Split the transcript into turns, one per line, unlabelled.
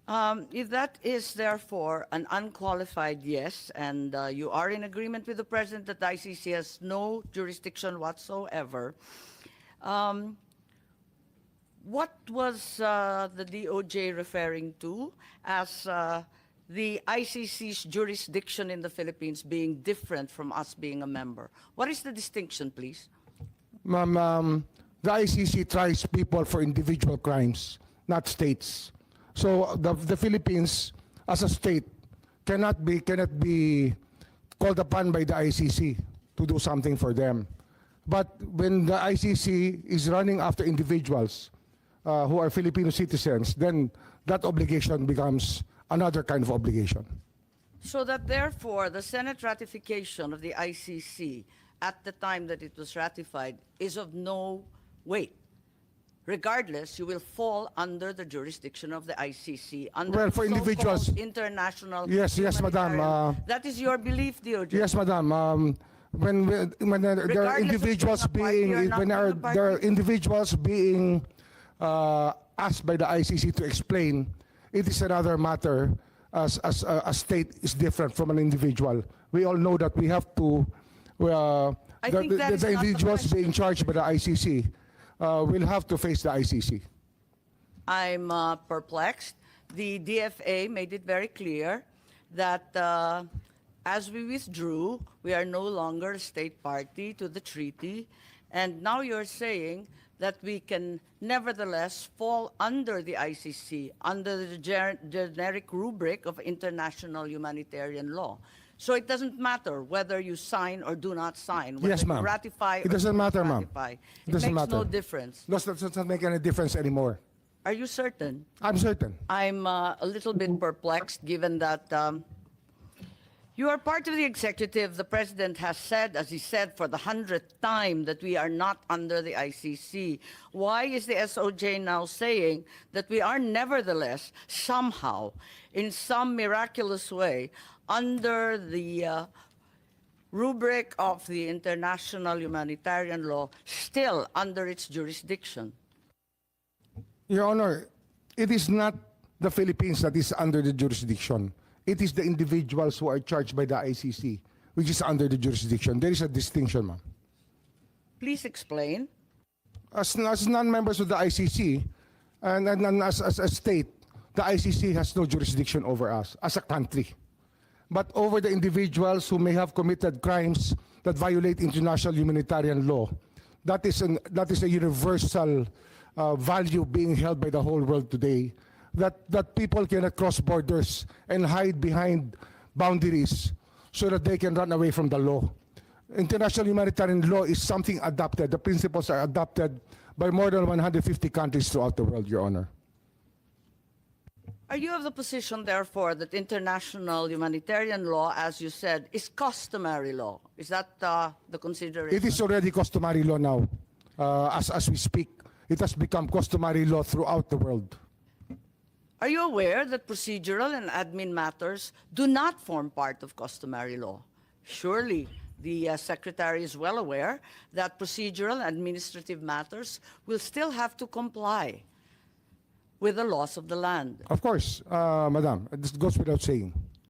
If that is therefore an unqualified yes, and you are in agreement with the President that the ICC has no jurisdiction whatsoever, what was the DOJ referring to as the ICC's jurisdiction in the Philippines being different from us being a member? What is the distinction, please?
Ma'am, the ICC tries people for individual crimes, not states. So the Philippines, as a state, cannot be called upon by the ICC to do something for them. But when the ICC is running after individuals who are Filipino citizens, then that obligation becomes another kind of obligation.
So that therefore the Senate ratification of the ICC at the time that it was ratified is of no weight. Regardless, you will fall under the jurisdiction of the ICC. Under
Well, for
the so-called
individuals-
international.
Yes, madam.
humanitarian- that is your belief, DOJ.
Yes, madam. When there are
Regardless of
individuals
being a party
being
or not
when
being a
there are
party?
individuals being asked by the ICC to explain, it is another matter. As a state is different from an individual. We all know that we have to.
I think that is
the
not the
individuals
question.
being charged by the ICC will have to face the ICC.
I'm perplexed. The DFA made it very clear that as we withdrew, we are no longer a state party to the treaty. And now you're saying that we can nevertheless fall under the ICC, under the generic rubric of international humanitarian law. So it doesn't matter whether you sign or do not sign, whether
Yes,
you
ma'am.
ratify
It
or
doesn't
do not
matter, ma'am.
ratify.
It
It
doesn't
makes no
matter.
difference.
That doesn't make any difference anymore.
Are you certain?
I'm certain.
I'm a little bit perplexed given that you are part of the executive. The president has said, as he said for the 100th time, that we are not under the ICC. Why is the SOJ now saying that we are nevertheless somehow, in some miraculous way, under the rubric of the international humanitarian law, still under its jurisdiction?
Your Honor, it is not the Philippines that is under the jurisdiction. It is the individuals who are charged by the ICC, which is under the jurisdiction. There is a distinction, ma'am.
Please explain.
As non-members of the ICC, and as a state, the ICC has no jurisdiction over us as a country. But over the individuals who may have committed crimes that violate international humanitarian law, that is a universal value being held by the whole world today, that people cannot cross borders and hide behind boundaries so that they can run away from the law. International humanitarian law is something adopted. The principles are adopted by more than 150 countries throughout the world, Your Honor.
Are you of the position, therefore, that international humanitarian law, as you said, is customary law? Is that the consideration?
It is already customary law now. As we speak, it has become customary law throughout the world.
Are you aware that procedural and admin matters do not form part of customary law? Surely the Secretary is well aware that procedural and administrative matters will still have to comply with the laws of the land.
Of course, Madam, this goes without saying.